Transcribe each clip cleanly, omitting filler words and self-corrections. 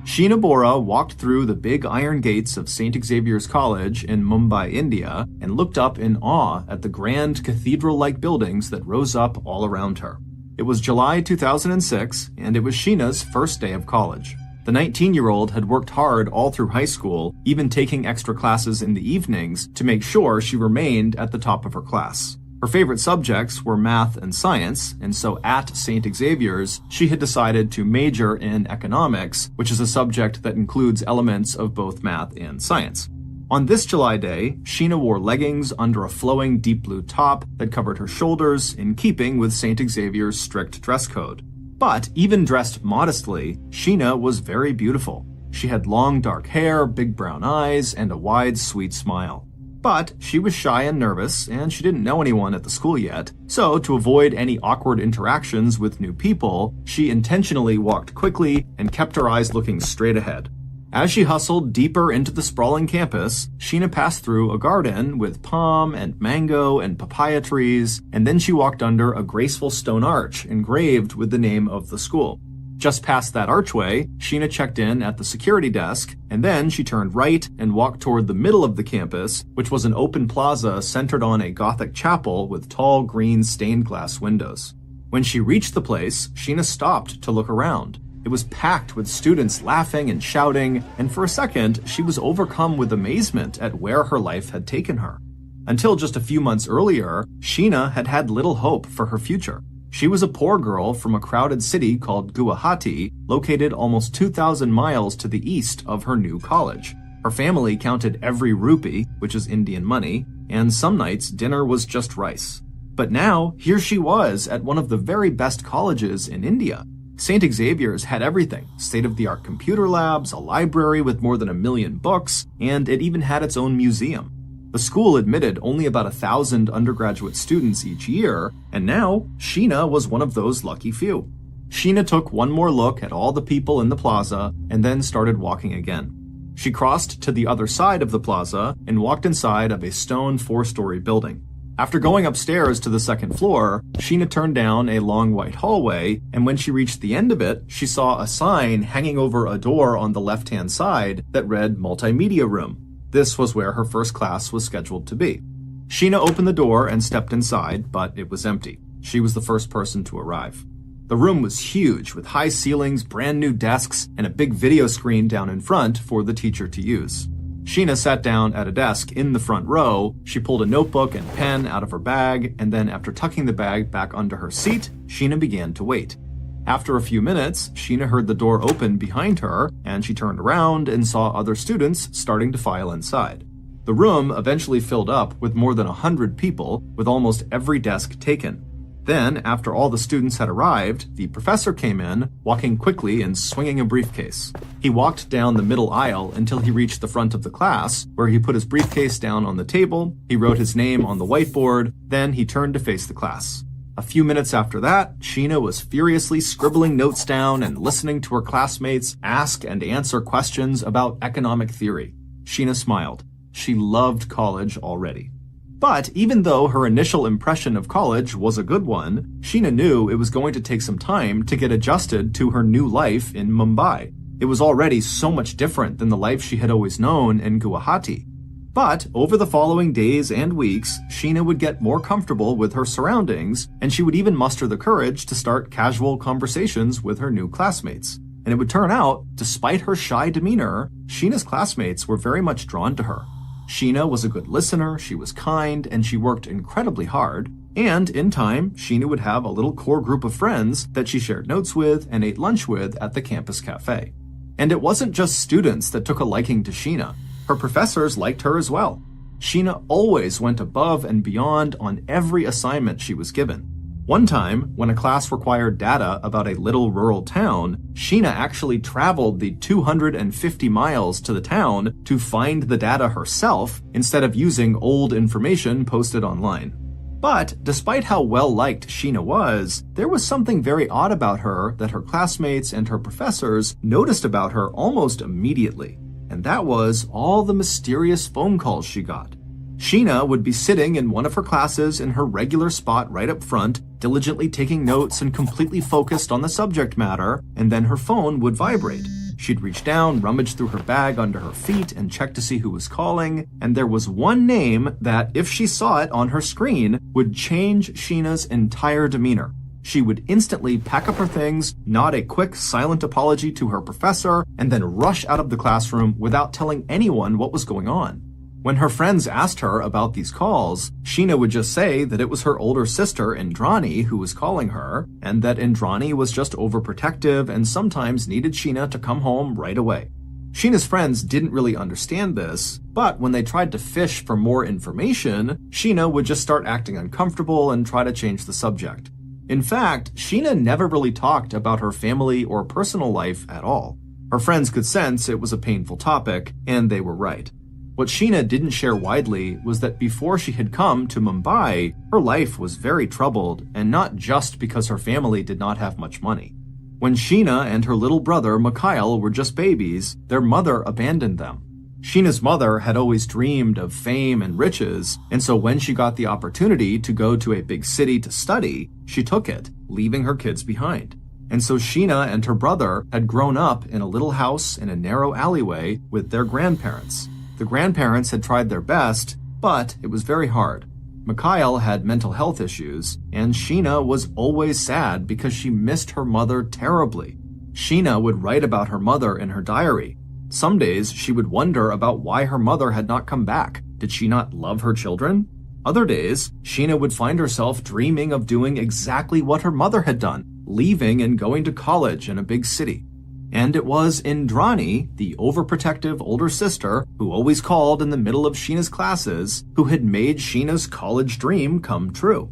Sheena Bora walked through the big iron gates of St. Xavier's College in Mumbai, India, and looked up in awe at the grand cathedral-like buildings that rose up all around her. It was July 2006, and it was Sheena's first day of college. The 19-year-old had worked hard all through high school, even taking extra classes in the evenings to make sure she remained at the top of her class. Her favorite subjects were math and science, and so at St. Xavier's, she had decided to major in economics, which is a subject that includes elements of both math and science. On this July day, Sheena wore leggings under a flowing deep blue top that covered her shoulders, in keeping with St. Xavier's strict dress code. But even dressed modestly, Sheena was very beautiful. She had long dark hair, big brown eyes, and a wide, sweet smile. But she was shy and nervous, and she didn't know anyone at the school yet, so to avoid any awkward interactions with new people, she intentionally walked quickly and kept her eyes looking straight ahead. As she hustled deeper into the sprawling campus, Sheena passed through a garden with palm and mango and papaya trees, and then she walked under a graceful stone arch engraved with the name of the school. Just past that archway, Sheena checked in at the security desk, and then she turned right and walked toward the middle of the campus, which was an open plaza centered on a Gothic chapel with tall green stained glass windows. When she reached the place, Sheena stopped to look around. It was packed with students laughing and shouting, and for a second, she was overcome with amazement at where her life had taken her. Until just a few months earlier, Sheena had had little hope for her future. She was a poor girl from a crowded city called Guwahati, located almost 2,000 miles to the east of her new college. Her family counted every rupee, which is Indian money, and some nights dinner was just rice. But now, here she was at one of the very best colleges in India. St. Xavier's had everything: state-of-the-art computer labs, a library with more than 1 million books, and it even had its own museum. The school admitted only about 1,000 undergraduate students each year, and now Sheena was one of those lucky few. Sheena took one more look at all the people in the plaza and then started walking again. She crossed to the other side of the plaza and walked inside of a stone 4-story building. After going upstairs to the second floor, Sheena turned down a long white hallway, and when she reached the end of it, she saw a sign hanging over a door on the left-hand side that read Multimedia Room. This was where her first class was scheduled to be. Sheena opened the door and stepped inside, but it was empty. She was the first person to arrive. The room was huge, with high ceilings, brand new desks, and a big video screen down in front for the teacher to use. Sheena sat down at a desk in the front row. She pulled a notebook and pen out of her bag, and then after tucking the bag back under her seat, Sheena began to wait. After a few minutes, Sheena heard the door open behind her, and she turned around and saw other students starting to file inside. The room eventually filled up with more than 100 people, with almost every desk taken. Then, after all the students had arrived, the professor came in, walking quickly and swinging a briefcase. He walked down the middle aisle until he reached the front of the class, where he put his briefcase down on the table, he wrote his name on the whiteboard, then he turned to face the class. A few minutes after that, Sheena was furiously scribbling notes down and listening to her classmates ask and answer questions about economic theory. Sheena smiled. She loved college already. But even though her initial impression of college was a good one, Sheena knew it was going to take some time to get adjusted to her new life in Mumbai. It was already so much different than the life she had always known in Guwahati. But over the following days and weeks, Sheena would get more comfortable with her surroundings, and she would even muster the courage to start casual conversations with her new classmates. And it would turn out, despite her shy demeanor, Sheena's classmates were very much drawn to her. Sheena was a good listener, she was kind, and she worked incredibly hard. And in time, Sheena would have a little core group of friends that she shared notes with and ate lunch with at the campus cafe. And it wasn't just students that took a liking to Sheena. Her professors liked her as well. Sheena always went above and beyond on every assignment she was given. One time, when a class required data about a little rural town, Sheena actually traveled the 250 miles to the town to find the data herself instead of using old information posted online. But despite how well-liked Sheena was, there was something very odd about her that her classmates and her professors noticed about her almost immediately. And that was all the mysterious phone calls she got. Sheena would be sitting in one of her classes in her regular spot right up front, diligently taking notes and completely focused on the subject matter, and then her phone would vibrate. She'd reach down, rummage through her bag under her feet, and check to see who was calling, and there was one name that, if she saw it on her screen, would change Sheena's entire demeanor. She would instantly pack up her things, nod a quick, silent apology to her professor, and then rush out of the classroom without telling anyone what was going on. When her friends asked her about these calls, Sheena would just say that it was her older sister, Indrani, who was calling her, and that Indrani was just overprotective and sometimes needed Sheena to come home right away. Sheena's friends didn't really understand this, but when they tried to fish for more information, Sheena would just start acting uncomfortable and try to change the subject. In fact, Sheena never really talked about her family or personal life at all. Her friends could sense it was a painful topic, and they were right. What Sheena didn't share widely was that before she had come to Mumbai, her life was very troubled, and not just because her family did not have much money. When Sheena and her little brother Mikhail were just babies, their mother abandoned them. Sheena's mother had always dreamed of fame and riches, and so when she got the opportunity to go to a big city to study, she took it, leaving her kids behind. And so Sheena and her brother had grown up in a little house in a narrow alleyway with their grandparents. The grandparents had tried their best, but it was very hard. Mikhail had mental health issues, and Sheena was always sad because she missed her mother terribly. Sheena would write about her mother in her diary. Some days she would wonder about why her mother had not come back. Did she not love her children? Other days, Sheena would find herself dreaming of doing exactly what her mother had done, leaving and going to college in a big city. And it was Indrani, the overprotective older sister who always called in the middle of Sheena's classes, who had made Sheena's college dream come true.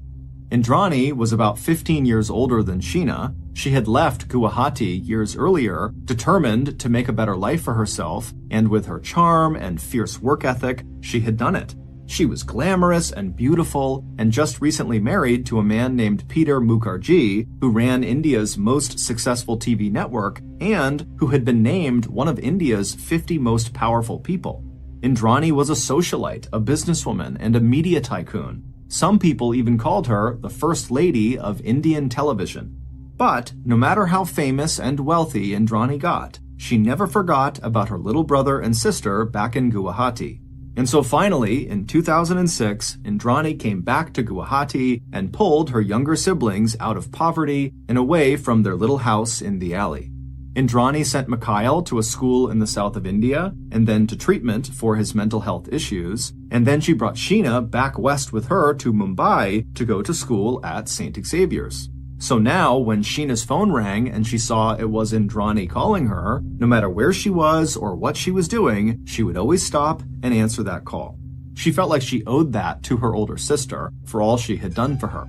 Indrani was about 15 years older than Sheena. She had left Guwahati years earlier, determined to make a better life for herself, and with her charm and fierce work ethic, she had done it. She was glamorous and beautiful, and just recently married to a man named Peter Mukherjee, who ran India's most successful TV network and who had been named one of India's 50 most powerful people. Indrani was a socialite, a businesswoman, and a media tycoon. Some people even called her the First Lady of Indian television. But no matter how famous and wealthy Indrani got, she never forgot about her little brother and sister back in Guwahati. And so finally, in 2006, Indrani came back to Guwahati and pulled her younger siblings out of poverty and away from their little house in the alley. Indrani sent Mikhail to a school in the south of India and then to treatment for his mental health issues, and then she brought Sheena back west with her to Mumbai to go to school at St. Xavier's. So now, when Sheena's phone rang and she saw it was Indrani calling her, no matter where she was or what she was doing, she would always stop and answer that call. She felt like she owed that to her older sister for all she had done for her.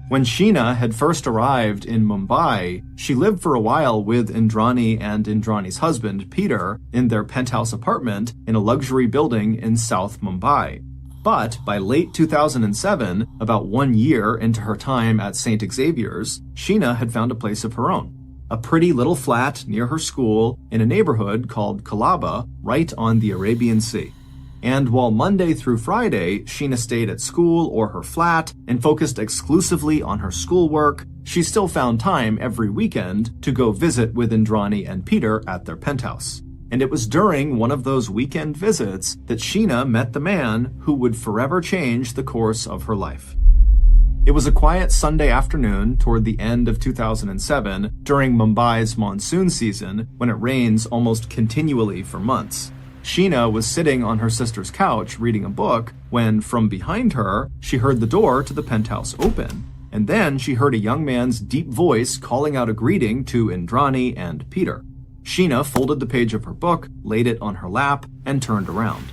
When Sheena had first arrived in Mumbai, she lived for a while with Indrani and Indrani's husband, Peter, in their penthouse apartment in a luxury building in South Mumbai. But by late 2007, about 1 year into her time at St. Xavier's, Sheena had found a place of her own. A pretty little flat near her school in a neighborhood called Colaba, right on the Arabian Sea. And while Monday through Friday, Sheena stayed at school or her flat and focused exclusively on her schoolwork, she still found time every weekend to go visit with Indrani and Peter at their penthouse. And it was during one of those weekend visits that Sheena met the man who would forever change the course of her life. It was a quiet Sunday afternoon toward the end of 2007 during Mumbai's monsoon season when it rains almost continually for months. Sheena was sitting on her sister's couch reading a book when, from behind her, she heard the door to the penthouse open. And then she heard a young man's deep voice calling out a greeting to Indrani and Peter. Sheena folded the page of her book, laid it on her lap, and turned around.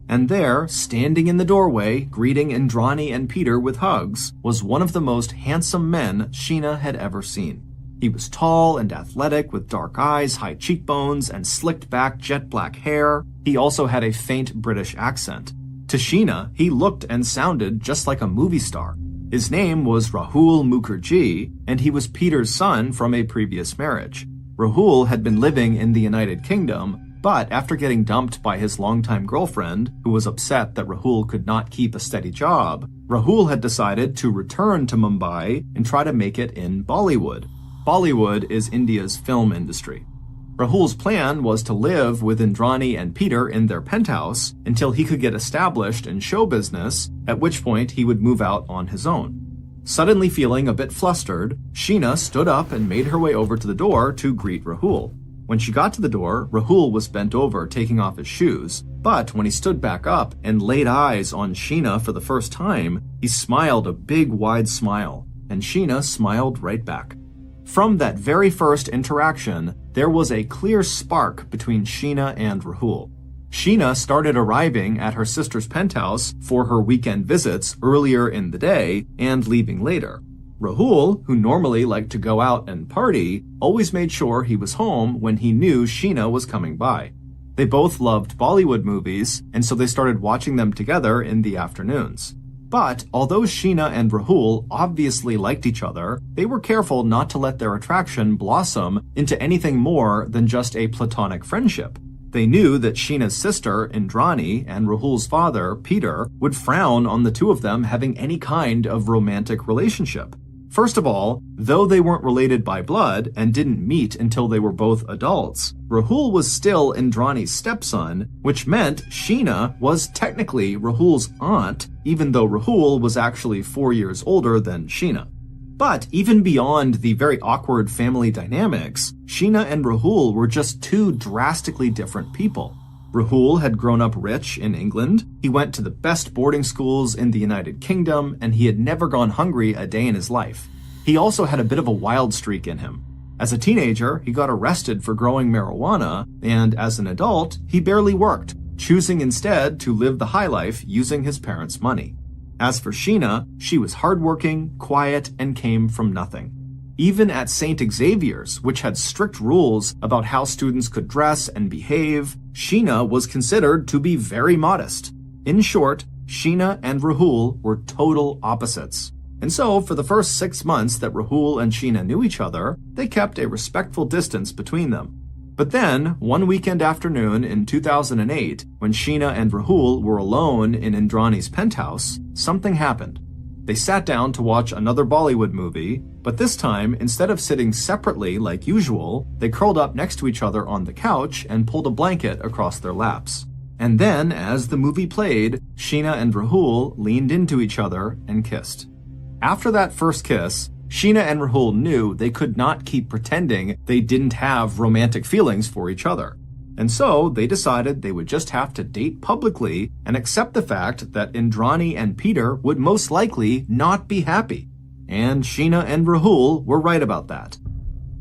And there, standing in the doorway, greeting Indrani and Peter with hugs, was one of the most handsome men Sheena had ever seen. He was tall and athletic with dark eyes, high cheekbones, and slicked back jet black hair. He also had a faint British accent. To Sheena, he looked and sounded just like a movie star. His name was Rahul Mukherjee, and he was Peter's son from a previous marriage. Rahul had been living in the United Kingdom, but after getting dumped by his longtime girlfriend, who was upset that Rahul could not keep a steady job, Rahul had decided to return to Mumbai and try to make it in Bollywood. Bollywood is India's film industry. Rahul's plan was to live with Indrani and Peter in their penthouse until he could get established in show business, at which point he would move out on his own. Suddenly feeling a bit flustered, Sheena stood up and made her way over to the door to greet Rahul. When she got to the door, Rahul was bent over taking off his shoes, but when he stood back up and laid eyes on Sheena for the first time, he smiled a big wide smile, and Sheena smiled right back. From that very first interaction, there was a clear spark between Sheena and Rahul. Sheena started arriving at her sister's penthouse for her weekend visits earlier in the day and leaving later. Rahul, who normally liked to go out and party, always made sure he was home when he knew Sheena was coming by. They both loved Bollywood movies, and so they started watching them together in the afternoons. But although Sheena and Rahul obviously liked each other, they were careful not to let their attraction blossom into anything more than just a platonic friendship. They knew that Sheena's sister, Indrani, and Rahul's father, Peter, would frown on the two of them having any kind of romantic relationship. First of all, though they weren't related by blood and didn't meet until they were both adults, Rahul was still Indrani's stepson, which meant Sheena was technically Rahul's aunt, even though Rahul was actually 4 years older than Sheena. But even beyond the very awkward family dynamics, Sheena and Rahul were just two drastically different people. Rahul had grown up rich in England, he went to the best boarding schools in the United Kingdom, and he had never gone hungry a day in his life. He also had a bit of a wild streak in him. As a teenager, he got arrested for growing marijuana, and as an adult, he barely worked, choosing instead to live the high life using his parents' money. As for Sheena, she was hardworking, quiet, and came from nothing. Even at St. Xavier's, which had strict rules about how students could dress and behave, Sheena was considered to be very modest. In short, Sheena and Rahul were total opposites. And so, for the first 6 months that Rahul and Sheena knew each other, they kept a respectful distance between them. But then, one weekend afternoon in 2008, when Sheena and Rahul were alone in Indrani's penthouse, something happened. They sat down to watch another Bollywood movie, but this time, instead of sitting separately like usual, they curled up next to each other on the couch and pulled a blanket across their laps. And then, as the movie played, Sheena and Rahul leaned into each other and kissed. After that first kiss, Sheena and Rahul knew they could not keep pretending they didn't have romantic feelings for each other. And so they decided they would just have to date publicly and accept the fact that Indrani and Peter would most likely not be happy. And Sheena and Rahul were right about that.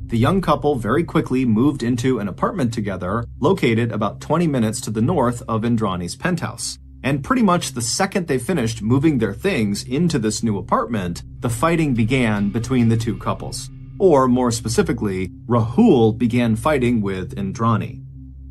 The young couple very quickly moved into an apartment together located about 20 minutes to the north of Indrani's penthouse. And pretty much the second they finished moving their things into this new apartment, the fighting began between the two couples. Or more specifically, Rahul began fighting with Indrani.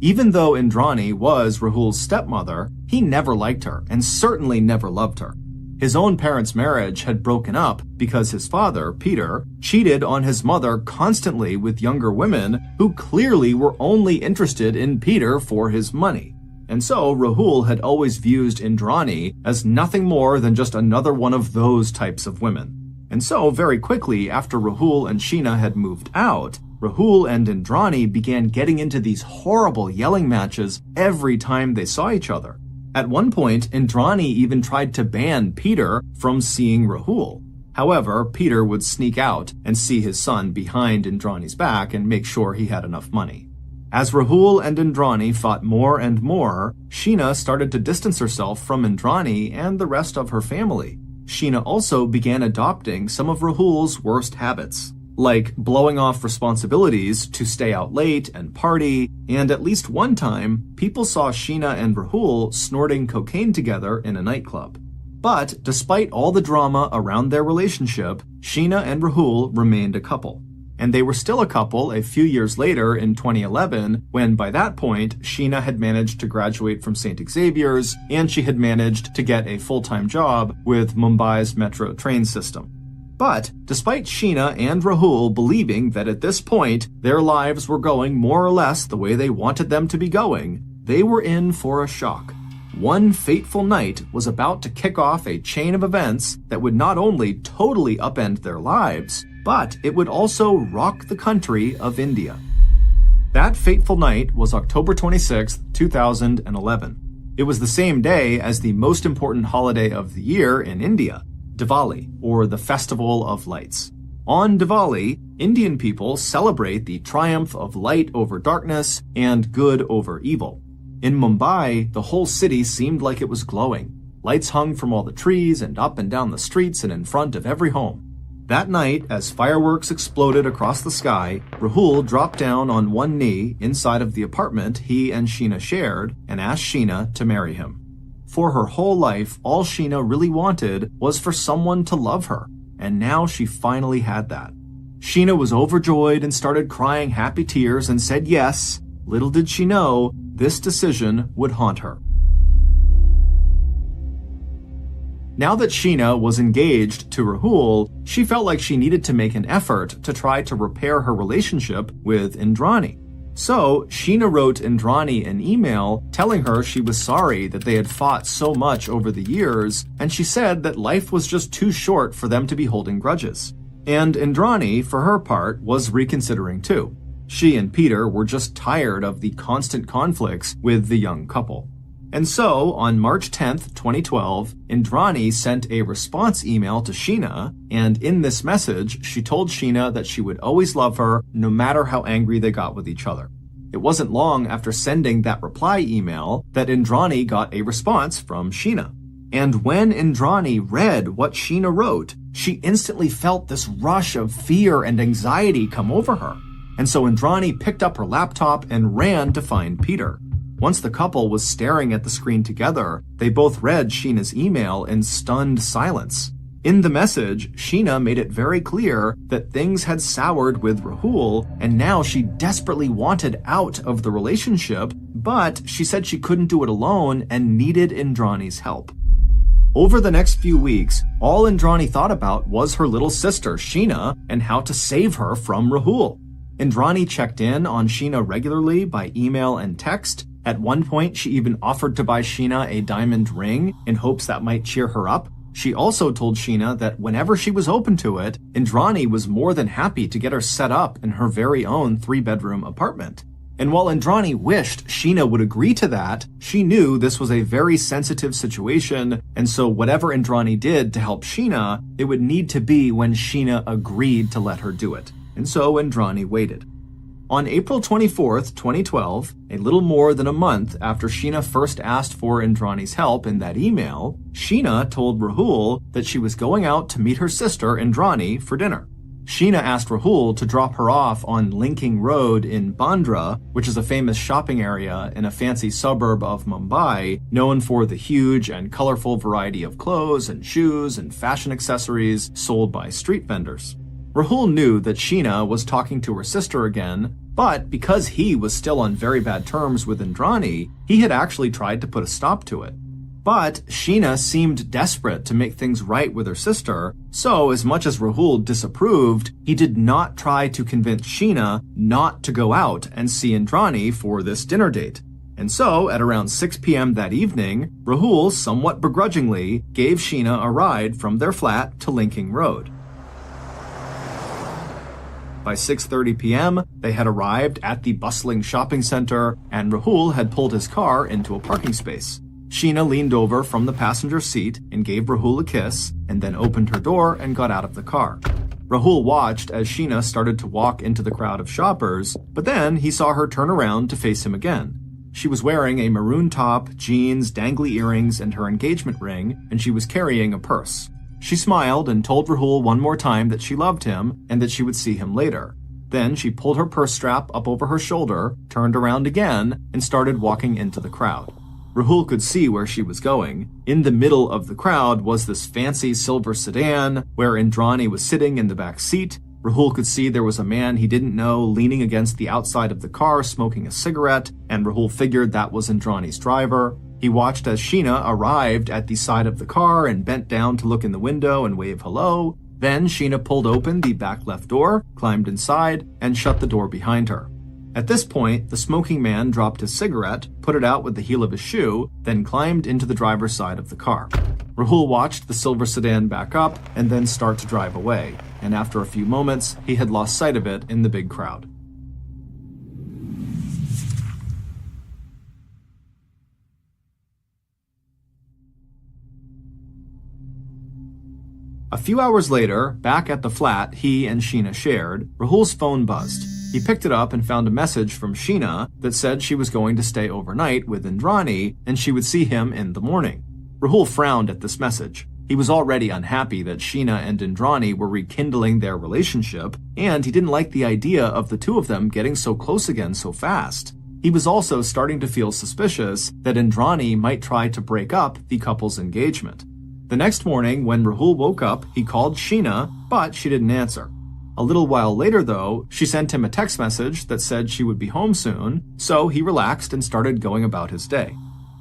Even though Indrani was Rahul's stepmother, he never liked her and certainly never loved her. His own parents' marriage had broken up because his father, Peter, cheated on his mother constantly with younger women who clearly were only interested in Peter for his money. And so Rahul had always viewed Indrani as nothing more than just another one of those types of women. And so very quickly after Rahul and Sheena had moved out, Rahul and Indrani began getting into these horrible yelling matches every time they saw each other. At one point, Indrani even tried to ban Peter from seeing Rahul. However, Peter would sneak out and see his son behind Indrani's back and make sure he had enough money. As Rahul and Indrani fought more and more, Sheena started to distance herself from Indrani and the rest of her family. Sheena also began adopting some of Rahul's worst habits, like blowing off responsibilities to stay out late and party, and at least one time, people saw Sheena and Rahul snorting cocaine together in a nightclub. But despite all the drama around their relationship, Sheena and Rahul remained a couple. And they were still a couple a few years later in 2011, when by that point, Sheena had managed to graduate from St. Xavier's, and she had managed to get a full-time job with Mumbai's metro train system. But despite Sheena and Rahul believing that at this point, their lives were going more or less the way they wanted them to be going, they were in for a shock. One fateful night was about to kick off a chain of events that would not only totally upend their lives, but it would also rock the country of India. That fateful night was October 26, 2011. It was the same day as the most important holiday of the year in India, Diwali, or the Festival of Lights. On Diwali, Indian people celebrate the triumph of light over darkness and good over evil. In Mumbai, the whole city seemed like it was glowing. Lights hung from all the trees and up and down the streets and in front of every home. That night, as fireworks exploded across the sky, Rahul dropped down on one knee inside of the apartment he and Sheena shared and asked Sheena to marry him. For her whole life, all Sheena really wanted was for someone to love her, and now she finally had that. Sheena was overjoyed and started crying happy tears and said yes. Little did she know, this decision would haunt her. Now that Sheena was engaged to Rahul, she felt like she needed to make an effort to try to repair her relationship with Indrani. So, Sheena wrote Indrani an email telling her she was sorry that they had fought so much over the years, and she said that life was just too short for them to be holding grudges. And Indrani, for her part, was reconsidering too. She and Peter were just tired of the constant conflicts with the young couple. And so, on March 10th, 2012, Indrani sent a response email to Sheena, and in this message, she told Sheena that she would always love her no matter how angry they got with each other. It wasn't long after sending that reply email that Indrani got a response from Sheena. And when Indrani read what Sheena wrote, she instantly felt this rush of fear and anxiety come over her. And so Indrani picked up her laptop and ran to find Peter. Once the couple was staring at the screen together, they both read Sheena's email in stunned silence. In the message, Sheena made it very clear that things had soured with Rahul, and now she desperately wanted out of the relationship, but she said she couldn't do it alone and needed Indrani's help. Over the next few weeks, all Indrani thought about was her little sister, Sheena, and how to save her from Rahul. Indrani checked in on Sheena regularly by email and text. At one point, she even offered to buy Sheena a diamond ring in hopes that might cheer her up. She also told Sheena that whenever she was open to it, Indrani was more than happy to get her set up in her very own 3-bedroom apartment. And while Indrani wished Sheena would agree to that, she knew this was a very sensitive situation, and so whatever Indrani did to help Sheena, it would need to be when Sheena agreed to let her do it. And so Indrani waited. On April 24th, 2012, a little more than a month after Sheena first asked for Indrani's help in that email, Sheena told Rahul that she was going out to meet her sister Indrani for dinner. Sheena asked Rahul to drop her off on Linking Road in Bandra, which is a famous shopping area in a fancy suburb of Mumbai, known for the huge and colorful variety of clothes and shoes and fashion accessories sold by street vendors. Rahul knew that Sheena was talking to her sister again, but because he was still on very bad terms with Indrani, he had actually tried to put a stop to it. But Sheena seemed desperate to make things right with her sister, so as much as Rahul disapproved, he did not try to convince Sheena not to go out and see Indrani for this dinner date. And so, at around 6 p.m. that evening, Rahul, somewhat begrudgingly, gave Sheena a ride from their flat to Linking Road. By 6:30 p.m., they had arrived at the bustling shopping center, and Rahul had pulled his car into a parking space. Sheena leaned over from the passenger seat and gave Rahul a kiss, and then opened her door and got out of the car. Rahul watched as Sheena started to walk into the crowd of shoppers, but then he saw her turn around to face him again. She was wearing a maroon top, jeans, dangly earrings, and her engagement ring, and she was carrying a purse. She smiled and told Rahul one more time that she loved him and that she would see him later. Then she pulled her purse strap up over her shoulder, turned around again, and started walking into the crowd. Rahul could see where she was going. In the middle of the crowd was this fancy silver sedan, where Indrani was sitting in the back seat. Rahul could see there was a man he didn't know leaning against the outside of the car smoking a cigarette, and Rahul figured that was Indrani's driver. He watched as Sheena arrived at the side of the car and bent down to look in the window and wave hello. Then Sheena pulled open the back left door, climbed inside, and shut the door behind her. At this point, the smoking man dropped his cigarette, put it out with the heel of his shoe, then climbed into the driver's side of the car. Rahul watched the silver sedan back up and then start to drive away, and after a few moments, he had lost sight of it in the big crowd. A few hours later, back at the flat he and Sheena shared, Rahul's phone buzzed. He picked it up and found a message from Sheena that said she was going to stay overnight with Indrani and she would see him in the morning. Rahul frowned at this message. He was already unhappy that Sheena and Indrani were rekindling their relationship, and he didn't like the idea of the two of them getting so close again so fast. He was also starting to feel suspicious that Indrani might try to break up the couple's engagement. The next morning, when Rahul woke up, he called Sheena, but she didn't answer. A little while later, though, she sent him a text message that said she would be home soon, so he relaxed and started going about his day.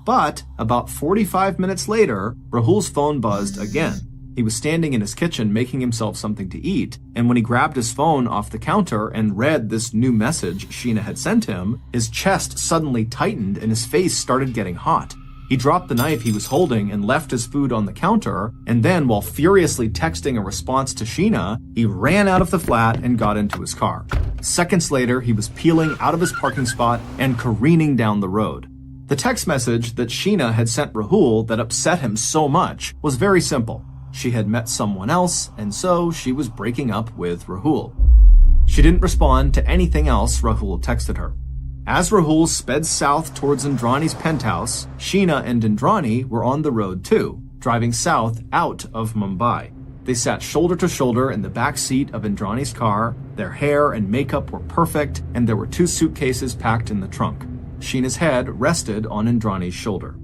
But about 45 minutes later, Rahul's phone buzzed again. He was standing in his kitchen making himself something to eat, and when he grabbed his phone off the counter and read this new message Sheena had sent him, his chest suddenly tightened and his face started getting hot. He dropped the knife he was holding and left his food on the counter, and then, while furiously texting a response to Sheena, he ran out of the flat and got into his car. Seconds later, he was peeling out of his parking spot and careening down the road. The text message that Sheena had sent Rahul that upset him so much was very simple. She had met someone else, and so she was breaking up with Rahul. She didn't respond to anything else Rahul texted her. As Rahul sped south towards Indrani's penthouse, Sheena and Indrani were on the road too, driving south out of Mumbai. They sat shoulder to shoulder in the back seat of Indrani's car. Their hair and makeup were perfect, and there were 2 suitcases packed in the trunk. Sheena's head rested on Indrani's shoulder.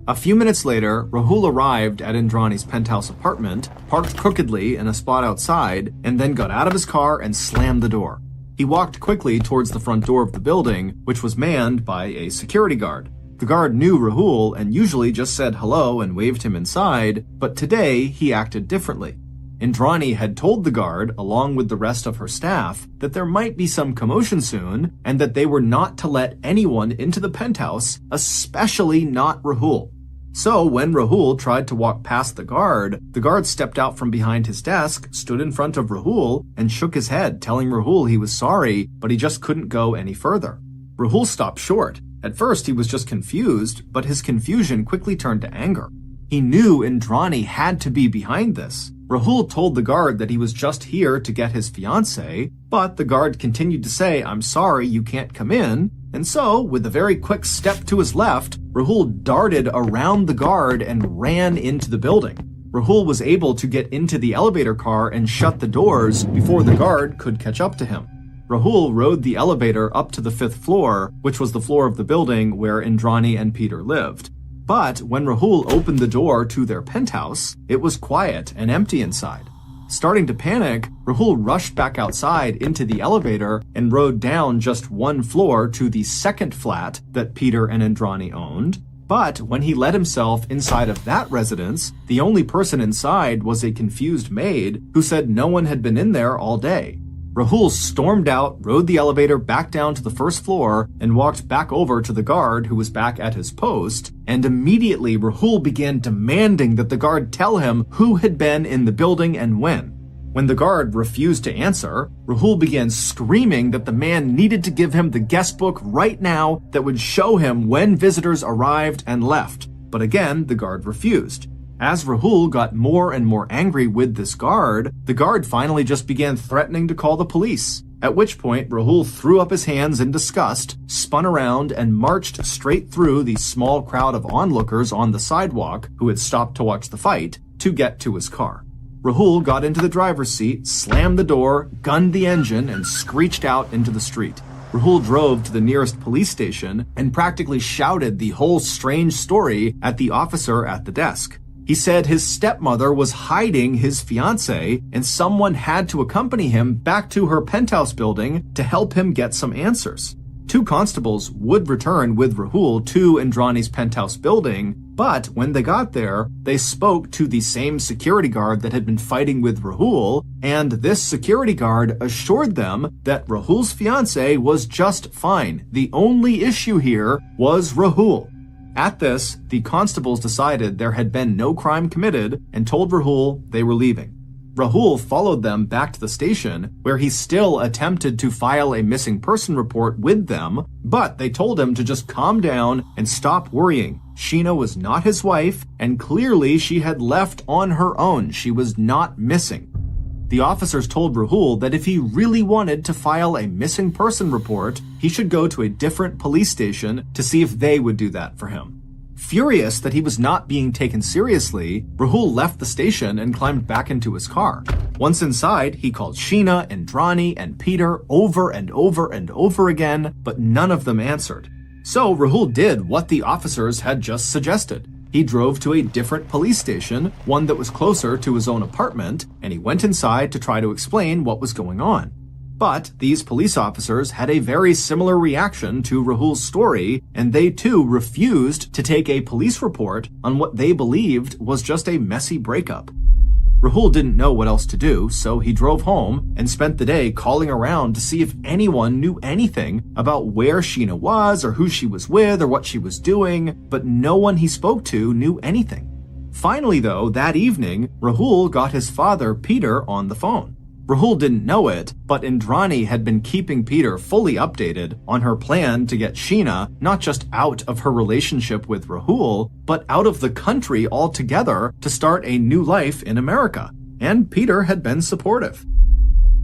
A few minutes later, Rahul arrived at Indrani's penthouse apartment, parked crookedly in a spot outside, and then got out of his car and slammed the door. He walked quickly towards the front door of the building, which was manned by a security guard. The guard knew Rahul and usually just said hello and waved him inside, but today he acted differently. Indrani had told the guard, along with the rest of her staff, that there might be some commotion soon and that they were not to let anyone into the penthouse, especially not Rahul. So when Rahul tried to walk past the guard stepped out from behind his desk, stood in front of Rahul, and shook his head, telling Rahul he was sorry, but he just couldn't go any further. Rahul stopped short. At first he was just confused, but his confusion quickly turned to anger. He knew Indrani had to be behind this. Rahul told the guard that he was just here to get his fiancée, but the guard continued to say, "I'm sorry, you can't come in." And so, with a very quick step to his left, Rahul darted around the guard and ran into the building. Rahul was able to get into the elevator car and shut the doors before the guard could catch up to him. Rahul rode the elevator up to the 5th floor, which was the floor of the building where Indrani and Peter lived. But when Rahul opened the door to their penthouse, it was quiet and empty inside. Starting to panic, Rahul rushed back outside into the elevator and rode down just 1 floor to the 2nd flat that Peter and Indrani owned. But when he let himself inside of that residence, the only person inside was a confused maid who said no one had been in there all day. Rahul stormed out, rode the elevator back down to the 1st floor, and walked back over to the guard who was back at his post, and immediately Rahul began demanding that the guard tell him who had been in the building and when. When the guard refused to answer, Rahul began screaming that the man needed to give him the guest book right now that would show him when visitors arrived and left. But again, the guard refused. As Rahul got more and more angry with this guard, the guard finally just began threatening to call the police. At which point, Rahul threw up his hands in disgust, spun around, and marched straight through the small crowd of onlookers on the sidewalk who had stopped to watch the fight to get to his car. Rahul got into the driver's seat, slammed the door, gunned the engine, and screeched out into the street. Rahul drove to the nearest police station and practically shouted the whole strange story at the officer at the desk. He said his stepmother was hiding his fiancée and someone had to accompany him back to her penthouse building to help him get some answers. 2 constables would return with Rahul to Indrani's penthouse building, but when they got there, they spoke to the same security guard that had been fighting with Rahul, and this security guard assured them that Rahul's fiancée was just fine. The only issue here was Rahul. At this, the constables decided there had been no crime committed and told Rahul they were leaving. Rahul followed them back to the station, where he still attempted to file a missing person report with them, but they told him to just calm down and stop worrying. Sheena was not his wife, and clearly she had left on her own. She was not missing. The officers told Rahul that if he really wanted to file a missing person report, he should go to a different police station to see if they would do that for him. Furious that he was not being taken seriously, Rahul left the station and climbed back into his car. Once inside, he called Sheena, Indrani, and Peter over and over and over again, but none of them answered. So Rahul did what the officers had just suggested. He drove to a different police station, one that was closer to his own apartment, and he went inside to try to explain what was going on. But these police officers had a very similar reaction to Rahul's story, and they too refused to take a police report on what they believed was just a messy breakup. Rahul didn't know what else to do, so he drove home and spent the day calling around to see if anyone knew anything about where Sheena was or who she was with or what she was doing, but no one he spoke to knew anything. Finally, though, that evening, Rahul got his father, Peter, on the phone. Rahul didn't know it, but Indrani had been keeping Peter fully updated on her plan to get Sheena not just out of her relationship with Rahul, but out of the country altogether to start a new life in America. And Peter had been supportive.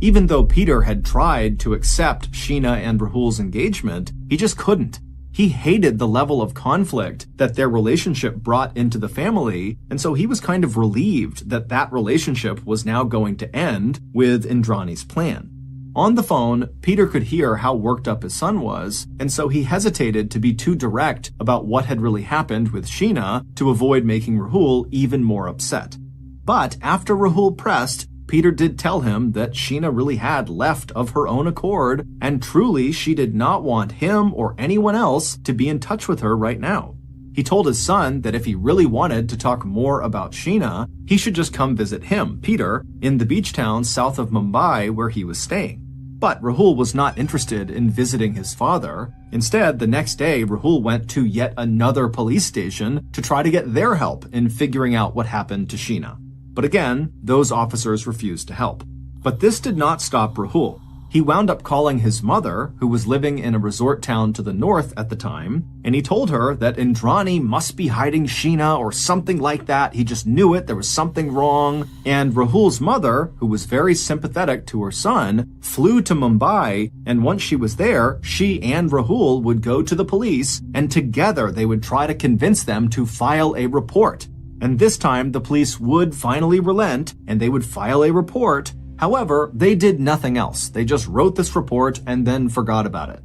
Even though Peter had tried to accept Sheena and Rahul's engagement, he just couldn't. He hated the level of conflict that their relationship brought into the family, and so he was kind of relieved that that relationship was now going to end with Indrani's plan. On the phone, Peter could hear how worked up his son was, and so he hesitated to be too direct about what had really happened with Sheena to avoid making Rahul even more upset. But after Rahul pressed, Peter did tell him that Sheena really had left of her own accord, and truly she did not want him or anyone else to be in touch with her right now. He told his son that if he really wanted to talk more about Sheena, he should just come visit him, Peter, in the beach town south of Mumbai where he was staying. But Rahul was not interested in visiting his father. Instead, the next day, Rahul went to yet another police station to try to get their help in figuring out what happened to Sheena. But again, those officers refused to help. But this did not stop Rahul. He wound up calling his mother, who was living in a resort town to the north at the time, and he told her that Indrani must be hiding Sheena or something like that. He just knew it, there was something wrong. And Rahul's mother, who was very sympathetic to her son, flew to Mumbai, and once she was there, she and Rahul would go to the police, and together they would try to convince them to file a report. And this time, the police would finally relent, and they would file a report. However, they did nothing else. They just wrote this report and then forgot about it.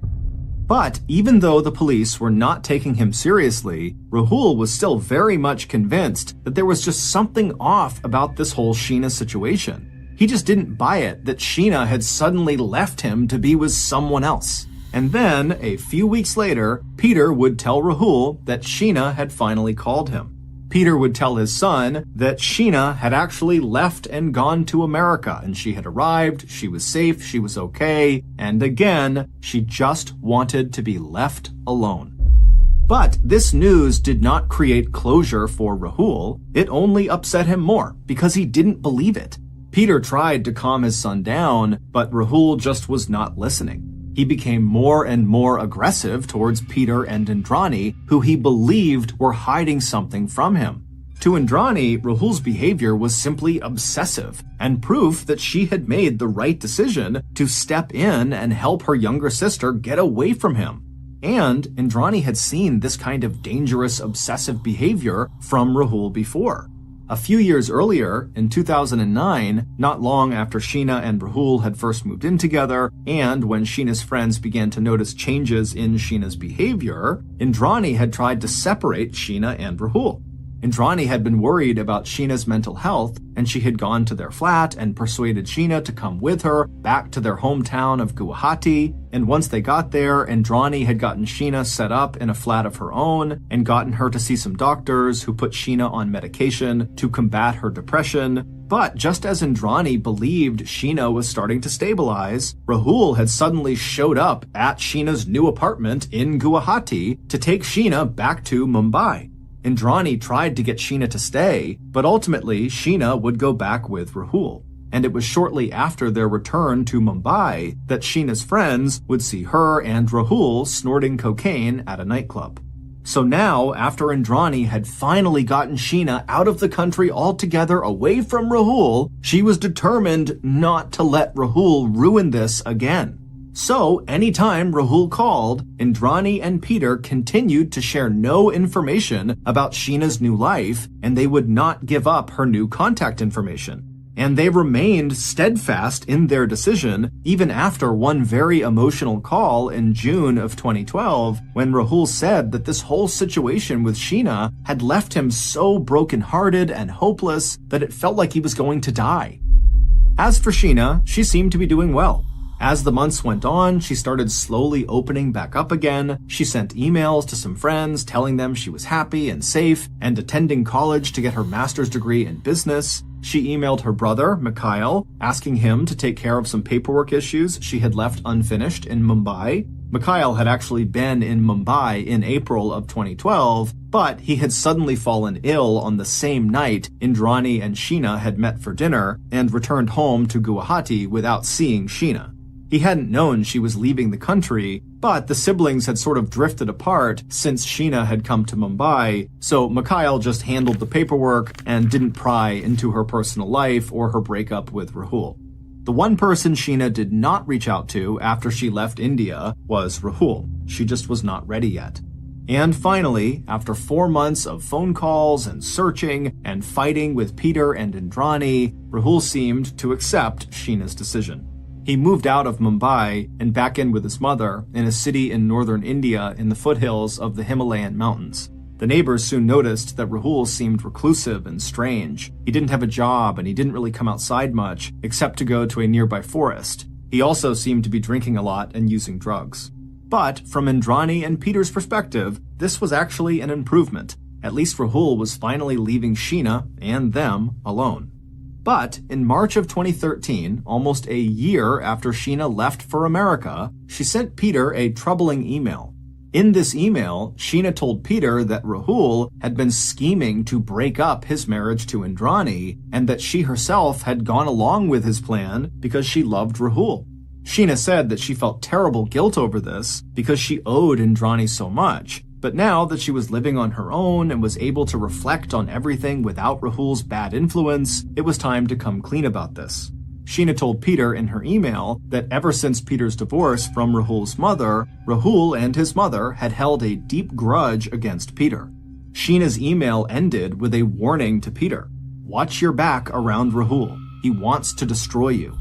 But even though the police were not taking him seriously, Rahul was still very much convinced that there was just something off about this whole Sheena situation. He just didn't buy it that Sheena had suddenly left him to be with someone else. And then, a few weeks later, Peter would tell Rahul that Sheena had finally called him. Peter would tell his son that Sheena had actually left and gone to America, and she had arrived, she was safe, she was okay, and again, she just wanted to be left alone. But this news did not create closure for Rahul. It only upset him more, because he didn't believe it. Peter tried to calm his son down, but Rahul just was not listening. He became more and more aggressive towards Peter and Indrani, who he believed were hiding something from him. To Indrani, Rahul's behavior was simply obsessive, and proof that she had made the right decision to step in and help her younger sister get away from him. And Indrani had seen this kind of dangerous obsessive behavior from Rahul before. A few years earlier, in 2009, not long after Sheena and Rahul had first moved in together, and when Sheena's friends began to notice changes in Sheena's behavior, Indrani had tried to separate Sheena and Rahul. Indrani had been worried about Sheena's mental health, and she had gone to their flat and persuaded Sheena to come with her back to their hometown of Guwahati. And once they got there, Indrani had gotten Sheena set up in a flat of her own and gotten her to see some doctors who put Sheena on medication to combat her depression. But just as Indrani believed Sheena was starting to stabilize, Rahul had suddenly showed up at Sheena's new apartment in Guwahati to take Sheena back to Mumbai. Indrani tried to get Sheena to stay, but ultimately Sheena would go back with Rahul. And it was shortly after their return to Mumbai that Sheena's friends would see her and Rahul snorting cocaine at a nightclub. So now, after Indrani had finally gotten Sheena out of the country altogether away from Rahul, she was determined not to let Rahul ruin this again. So, anytime Rahul called, Indrani and Peter continued to share no information about Sheena's new life, and they would not give up her new contact information. And they remained steadfast in their decision even after one very emotional call in June of 2012 when Rahul said that this whole situation with Sheena had left him so brokenhearted and hopeless that it felt like he was going to die. As for Sheena, she seemed to be doing well. As the months went on, she started slowly opening back up again. She sent emails to some friends telling them she was happy and safe and attending college to get her master's degree in business. She emailed her brother, Mikhail, asking him to take care of some paperwork issues she had left unfinished in Mumbai. Mikhail had actually been in Mumbai in April of 2012, but he had suddenly fallen ill on the same night Indrani and Sheena had met for dinner and returned home to Guwahati without seeing Sheena. He hadn't known she was leaving the country, but the siblings had sort of drifted apart since Sheena had come to Mumbai, so Mikhail just handled the paperwork and didn't pry into her personal life or her breakup with Rahul. The one person Sheena did not reach out to after she left India was Rahul. She just was not ready yet. And finally, after 4 months of phone calls and searching and fighting with Peter and Indrani, Rahul seemed to accept Sheena's decision. He moved out of Mumbai and back in with his mother in a city in northern India in the foothills of the Himalayan mountains. The neighbors soon noticed that Rahul seemed reclusive and strange. He didn't have a job and he didn't really come outside much, except to go to a nearby forest. He also seemed to be drinking a lot and using drugs. But from Indrani and Peter's perspective, this was actually an improvement. At least Rahul was finally leaving Sheena and them alone. But in March of 2013, almost a year after Sheena left for America, she sent Peter a troubling email. In this email, Sheena told Peter that Rahul had been scheming to break up his marriage to Indrani and that she herself had gone along with his plan because she loved Rahul. Sheena said that she felt terrible guilt over this because she owed Indrani so much, but now that she was living on her own and was able to reflect on everything without Rahul's bad influence, it was time to come clean about this. Sheena told Peter in her email that ever since Peter's divorce from Rahul's mother, Rahul and his mother had held a deep grudge against Peter. Sheena's email ended with a warning to Peter. Watch your back around Rahul. He wants to destroy you.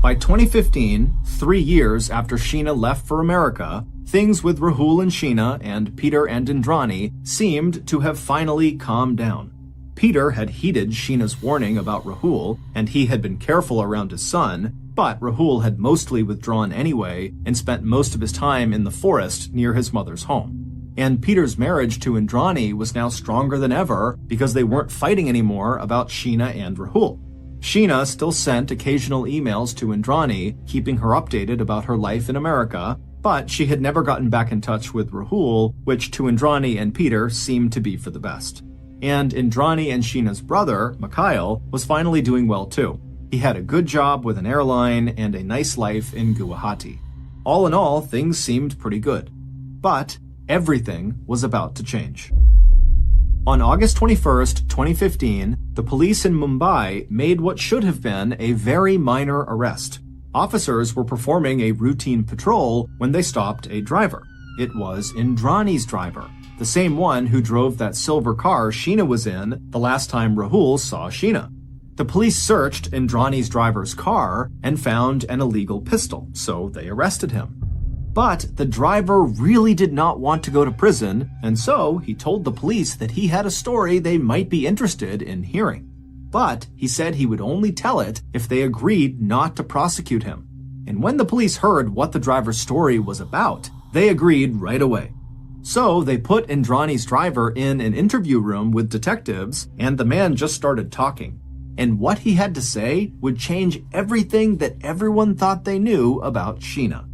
By 2015, 3 years after Sheena left for America, things with Rahul and Sheena and Peter and Indrani seemed to have finally calmed down. Peter had heeded Sheena's warning about Rahul, and he had been careful around his son, but Rahul had mostly withdrawn anyway and spent most of his time in the forest near his mother's home. And Peter's marriage to Indrani was now stronger than ever because they weren't fighting anymore about Sheena and Rahul. Sheena still sent occasional emails to Indrani, keeping her updated about her life in America, but she had never gotten back in touch with Rahul, which to Indrani and Peter seemed to be for the best. And Indrani and Sheena's brother, Mikhail, was finally doing well too. He had a good job with an airline and a nice life in Guwahati. All in all, things seemed pretty good. But everything was about to change. On August 21st, 2015, the police in Mumbai made what should have been a very minor arrest. Officers were performing a routine patrol when they stopped a driver. It was Indrani's driver, the same one who drove that silver car Sheena was in the last time Rahul saw Sheena. The police searched Indrani's driver's car and found an illegal pistol, so they arrested him. But the driver really did not want to go to prison, and so he told the police that he had a story they might be interested in hearing. But he said he would only tell it if they agreed not to prosecute him. And when the police heard what the driver's story was about, they agreed right away. So they put Indrani's driver in an interview room with detectives, and the man just started talking. And what he had to say would change everything that everyone thought they knew about Sheena.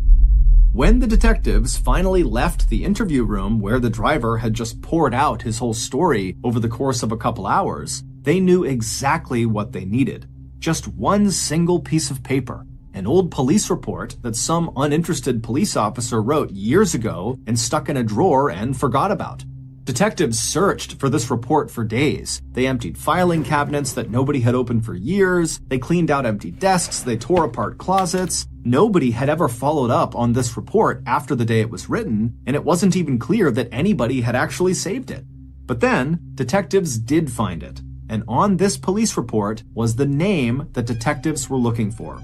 When the detectives finally left the interview room where the driver had just poured out his whole story over the course of a couple hours, they knew exactly what they needed. Just one single piece of paper, an old police report that some uninterested police officer wrote years ago and stuck in a drawer and forgot about. Detectives searched for this report for days. They emptied filing cabinets that nobody had opened for years. They cleaned out empty desks. They tore apart closets. Nobody had ever followed up on this report after the day it was written, and it wasn't even clear that anybody had actually saved it. But then, detectives did find it, and on this police report was the name that detectives were looking for.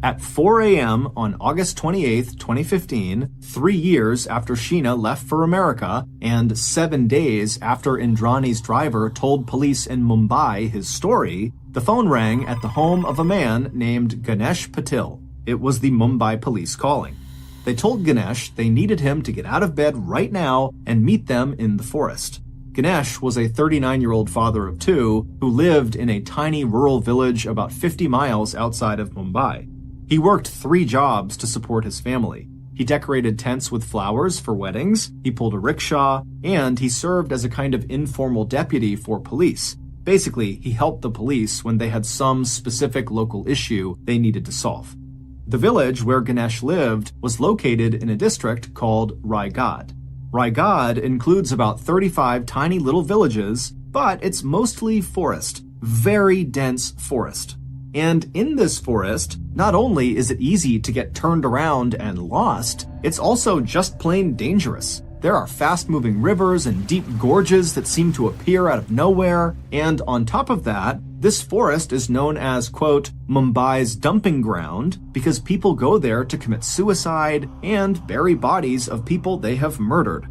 At 4 a.m. on August 28, 2015, 3 years after Sheena left for America, and 7 days after Indrani's driver told police in Mumbai his story, the phone rang at the home of a man named Ganesh Patil. It was the Mumbai police calling. They told Ganesh they needed him to get out of bed right now and meet them in the forest. Ganesh was a 39-year-old father of 2 who lived in a tiny rural village about 50 miles outside of Mumbai. He worked 3 jobs to support his family. He decorated tents with flowers for weddings, he pulled a rickshaw, and he served as a kind of informal deputy for police. Basically, he helped the police when they had some specific local issue they needed to solve. The village where Ganesh lived was located in a district called Raigad. Raigad includes about 35 tiny little villages, but it's mostly forest, very dense forest. And in this forest, not only is it easy to get turned around and lost, it's also just plain dangerous. There are fast-moving rivers and deep gorges that seem to appear out of nowhere, and on top of that, this forest is known as, quote, Mumbai's dumping ground because people go there to commit suicide and bury bodies of people they have murdered.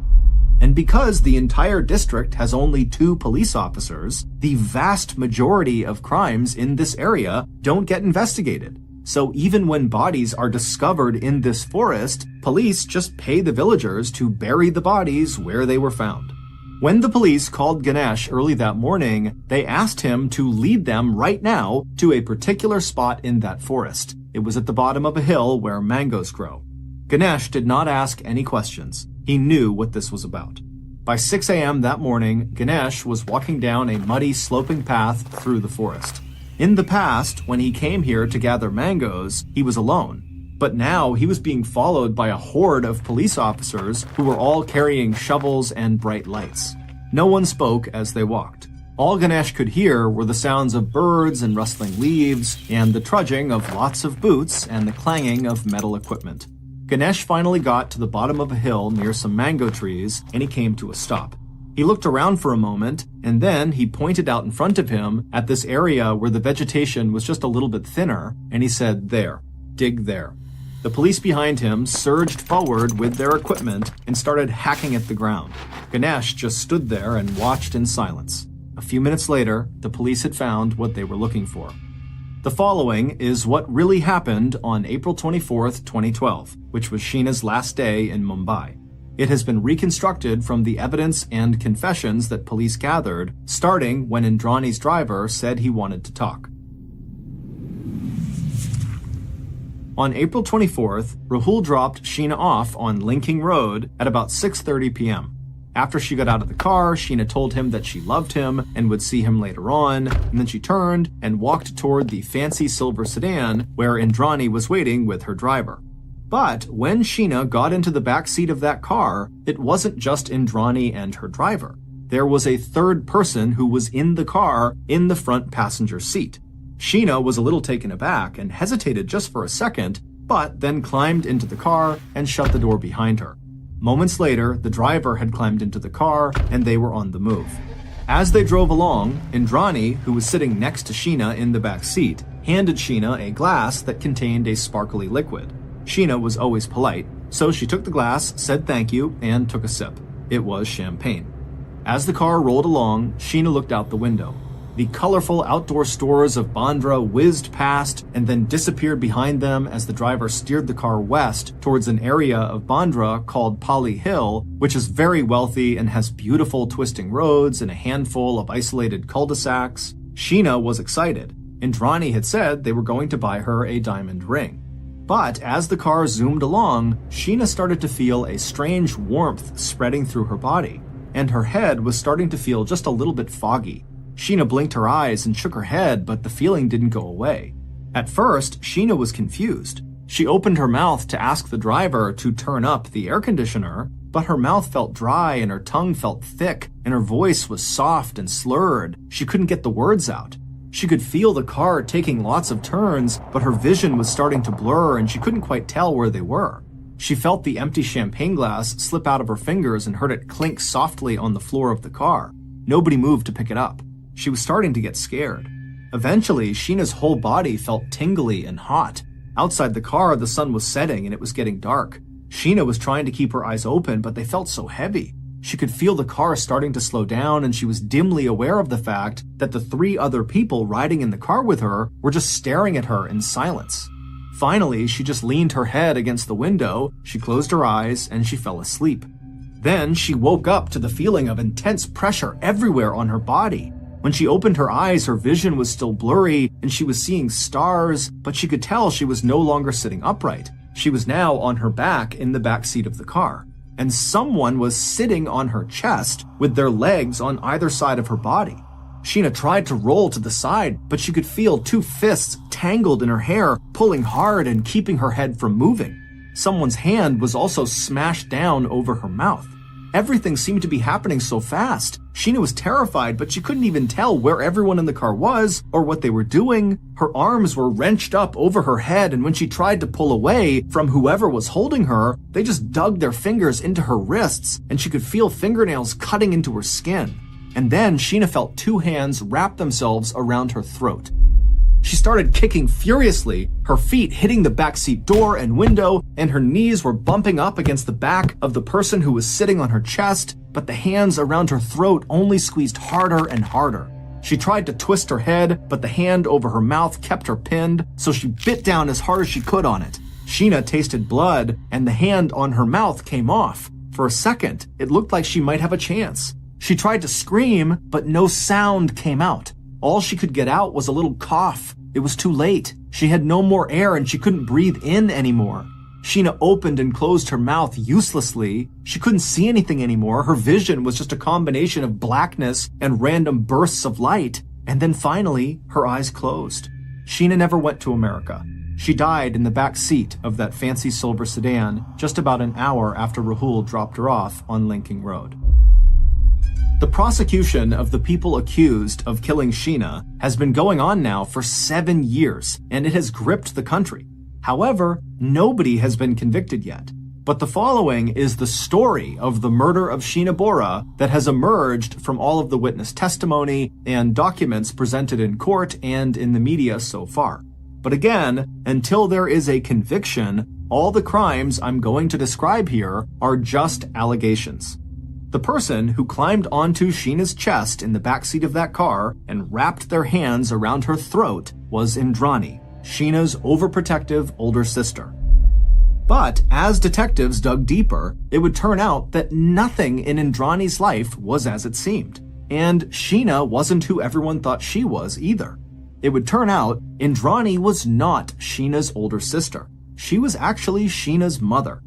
And because the entire district has only 2 police officers, the vast majority of crimes in this area don't get investigated. So even when bodies are discovered in this forest, police just pay the villagers to bury the bodies where they were found. When the police called Ganesh early that morning, they asked him to lead them right now to a particular spot in that forest. It was at the bottom of a hill where mangoes grow. Ganesh did not ask any questions. He knew what this was about. By 6 a.m. that morning, Ganesh was walking down a muddy, sloping path through the forest. In the past, when he came here to gather mangoes, he was alone. But now he was being followed by a horde of police officers who were all carrying shovels and bright lights. No one spoke as they walked. All Ganesh could hear were the sounds of birds and rustling leaves, and the trudging of lots of boots and the clanging of metal equipment. Ganesh finally got to the bottom of a hill near some mango trees, and he came to a stop. He looked around for a moment, and then he pointed out in front of him at this area where the vegetation was just a little bit thinner, and he said, "There, dig there." The police behind him surged forward with their equipment and started hacking at the ground. Ganesh just stood there and watched in silence. A few minutes later, the police had found what they were looking for. The following is what really happened on April 24th, 2012, which was Sheena's last day in Mumbai. It has been reconstructed from the evidence and confessions that police gathered, starting when Indrani's driver said he wanted to talk. On April 24th, Rahul dropped Sheena off on Linking Road at about 6:30 p.m. After she got out of the car, Sheena told him that she loved him and would see him later on, and then she turned and walked toward the fancy silver sedan where Indrani was waiting with her driver. But when Sheena got into the back seat of that car, it wasn't just Indrani and her driver. There was a third person who was in the car in the front passenger seat. Sheena was a little taken aback and hesitated just for a second, but then climbed into the car and shut the door behind her. Moments later, the driver had climbed into the car and they were on the move. As they drove along, Indrani, who was sitting next to Sheena in the back seat, handed Sheena a glass that contained a sparkly liquid. Sheena was always polite, so she took the glass, said thank you, and took a sip. It was champagne. As the car rolled along, Sheena looked out the window. The colorful outdoor stores of Bandra whizzed past and then disappeared behind them as the driver steered the car west towards an area of Bandra called Pali Hill, which is very wealthy and has beautiful twisting roads and a handful of isolated cul-de-sacs. Sheena was excited. Indrani had said they were going to buy her a diamond ring. But as the car zoomed along, Sheena started to feel a strange warmth spreading through her body, and her head was starting to feel just a little bit foggy. Sheena blinked her eyes and shook her head, but the feeling didn't go away. At first, Sheena was confused. She opened her mouth to ask the driver to turn up the air conditioner, but her mouth felt dry and her tongue felt thick and her voice was soft and slurred. She couldn't get the words out. She could feel the car taking lots of turns, but her vision was starting to blur and she couldn't quite tell where they were. She felt the empty champagne glass slip out of her fingers and heard it clink softly on the floor of the car. Nobody moved to pick it up. She was starting to get scared. Eventually, Sheena's whole body felt tingly and hot. Outside the car, the sun was setting and it was getting dark. Sheena was trying to keep her eyes open, but they felt so heavy. She could feel the car starting to slow down, and she was dimly aware of the fact that the 3 other people riding in the car with her were just staring at her in silence. Finally, she just leaned her head against the window, she closed her eyes, and she fell asleep. Then she woke up to the feeling of intense pressure everywhere on her body. When she opened her eyes, her vision was still blurry, and she was seeing stars, but she could tell she was no longer sitting upright. She was now on her back in the back seat of the car, and someone was sitting on her chest with their legs on either side of her body. Sheena tried to roll to the side, but she could feel 2 fists tangled in her hair, pulling hard and keeping her head from moving. Someone's hand was also smashed down over her mouth. Everything seemed to be happening so fast. Sheena was terrified, but she couldn't even tell where everyone in the car was or what they were doing. Her arms were wrenched up over her head, and when she tried to pull away from whoever was holding her, they just dug their fingers into her wrists, and she could feel fingernails cutting into her skin. And then Sheena felt 2 hands wrap themselves around her throat. She started kicking furiously, her feet hitting the backseat door and window, and her knees were bumping up against the back of the person who was sitting on her chest, but the hands around her throat only squeezed harder and harder. She tried to twist her head, but the hand over her mouth kept her pinned, so she bit down as hard as she could on it. Sheena tasted blood, and the hand on her mouth came off. For a second, it looked like she might have a chance. She tried to scream, but no sound came out. All she could get out was a little cough. It was too late. She had no more air and she couldn't breathe in anymore. Sheena opened and closed her mouth uselessly. She couldn't see anything anymore. Her vision was just a combination of blackness and random bursts of light. And then finally, her eyes closed. Sheena never went to America. She died in the back seat of that fancy silver sedan just about an hour after Rahul dropped her off on Linking Road. The prosecution of the people accused of killing Sheena has been going on now for 7 years, and it has gripped the country. However, nobody has been convicted yet. But the following is the story of the murder of Sheena Bora that has emerged from all of the witness testimony and documents presented in court and in the media so far. But again, until there is a conviction, all the crimes I'm going to describe here are just allegations. The person who climbed onto Sheena's chest in the backseat of that car and wrapped their hands around her throat was Indrani, Sheena's overprotective older sister. But as detectives dug deeper, it would turn out that nothing in Indrani's life was as it seemed. And Sheena wasn't who everyone thought she was either. It would turn out Indrani was not Sheena's older sister. She was actually Sheena's mother.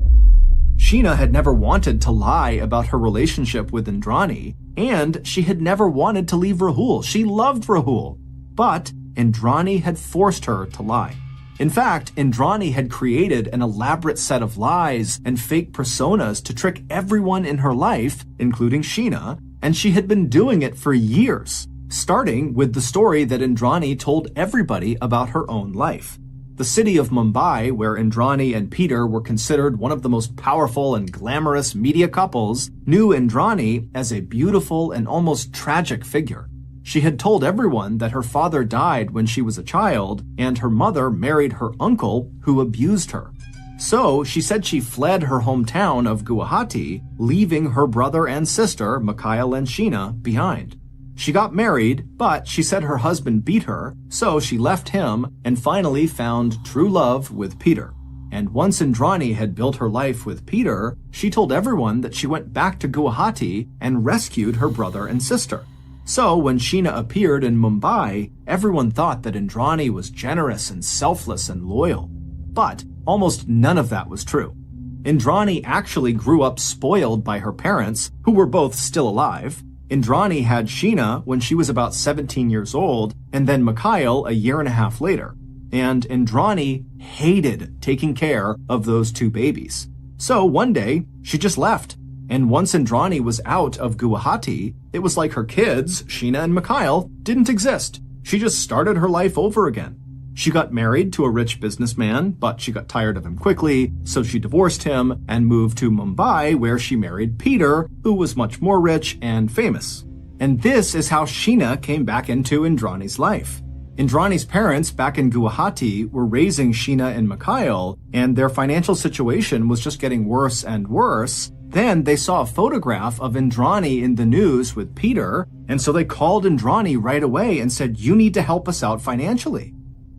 Sheena had never wanted to lie about her relationship with Indrani, and she had never wanted to leave Rahul. She loved Rahul, but Indrani had forced her to lie. In fact, Indrani had created an elaborate set of lies and fake personas to trick everyone in her life, including Sheena, and she had been doing it for years, starting with the story that Indrani told everybody about her own life. The city of Mumbai, where Indrani and Peter were considered one of the most powerful and glamorous media couples, knew Indrani as a beautiful and almost tragic figure. She had told everyone that her father died when she was a child, and her mother married her uncle, who abused her. So she said she fled her hometown of Guwahati, leaving her brother and sister, Mikhail and Sheena, behind. She got married, but she said her husband beat her, so she left him and finally found true love with Peter. And once Indrani had built her life with Peter, she told everyone that she went back to Guwahati and rescued her brother and sister. So when Sheena appeared in Mumbai, everyone thought that Indrani was generous and selfless and loyal. But almost none of that was true. Indrani actually grew up spoiled by her parents, who were both still alive. Indrani had Sheena when she was about 17 years old, and then Mikhail a year and a half later. And Indrani hated taking care of those two babies. So one day, she just left. And once Indrani was out of Guwahati, it was like her kids, Sheena and Mikhail, didn't exist. She just started her life over again. She got married to a rich businessman, but she got tired of him quickly, so she divorced him and moved to Mumbai, where she married Peter, who was much more rich and famous. And this is how Sheena came back into Indrani's life. Indrani's parents back in Guwahati were raising Sheena and Mikhail, and their financial situation was just getting worse and worse. Then they saw a photograph of Indrani in the news with Peter, and so they called Indrani right away and said, "You need to help us out financially."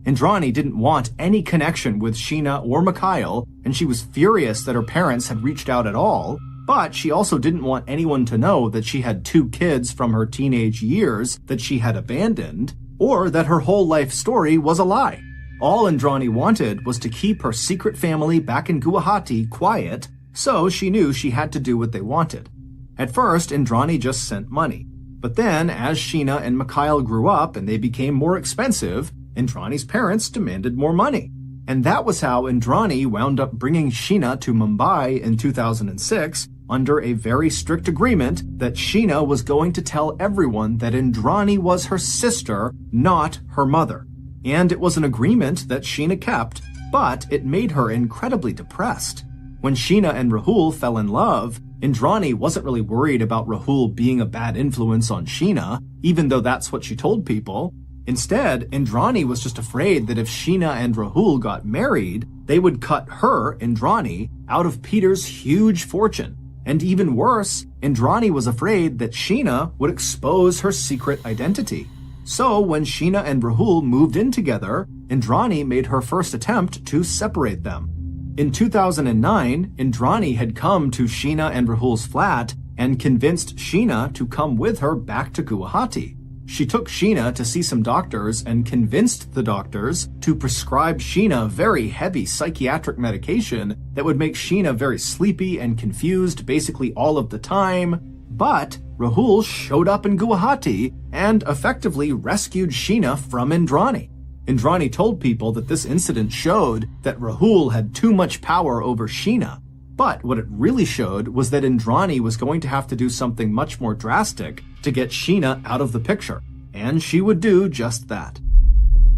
Indrani didn't want any connection with Sheena or Mikhail, and she was furious that her parents had reached out at all, but she also didn't want anyone to know that she had two kids from her teenage years that she had abandoned, or that her whole life story was a lie. All Indrani wanted was to keep her secret family back in Guwahati quiet, so she knew she had to do what they wanted. At first, Indrani just sent money. But then, as Sheena and Mikhail grew up and they became more expensive, Indrani's parents demanded more money. And that was how Indrani wound up bringing Sheena to Mumbai in 2006 under a very strict agreement that Sheena was going to tell everyone that Indrani was her sister, not her mother. And it was an agreement that Sheena kept, but it made her incredibly depressed. When Sheena and Rahul fell in love, Indrani wasn't really worried about Rahul being a bad influence on Sheena, even though that's what she told people. Instead, Indrani was just afraid that if Sheena and Rahul got married, they would cut her, Indrani, out of Peter's huge fortune. And even worse, Indrani was afraid that Sheena would expose her secret identity. So when Sheena and Rahul moved in together, Indrani made her first attempt to separate them. In 2009, Indrani had come to Sheena and Rahul's flat and convinced Sheena to come with her back to Guwahati. She took Sheena to see some doctors and convinced the doctors to prescribe Sheena very heavy psychiatric medication that would make Sheena very sleepy and confused basically all of the time. But Rahul showed up in Guwahati and effectively rescued Sheena from Indrani. Indrani told people that this incident showed that Rahul had too much power over Sheena. But what it really showed was that Indrani was going to have to do something much more drastic to get Sheena out of the picture, and she would do just that.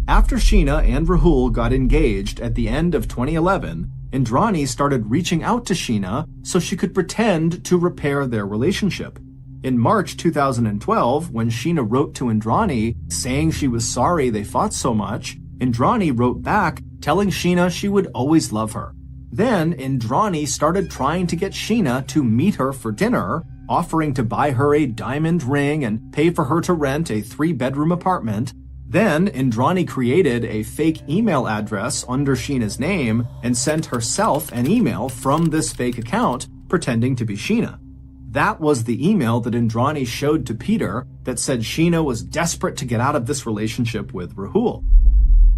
After Sheena and Rahul got engaged at the end of 2011, Indrani started reaching out to Sheena so she could pretend to repair their relationship. In March 2012, when Sheena wrote to Indrani saying she was sorry they fought so much, Indrani wrote back telling Sheena she would always love her. Then Indrani started trying to get Sheena to meet her for dinner, offering to buy her a diamond ring and pay for her to rent a 3-bedroom apartment. Then Indrani created a fake email address under Sheena's name and sent herself an email from this fake account pretending to be Sheena. That was the email that Indrani showed to Peter that said Sheena was desperate to get out of this relationship with Rahul.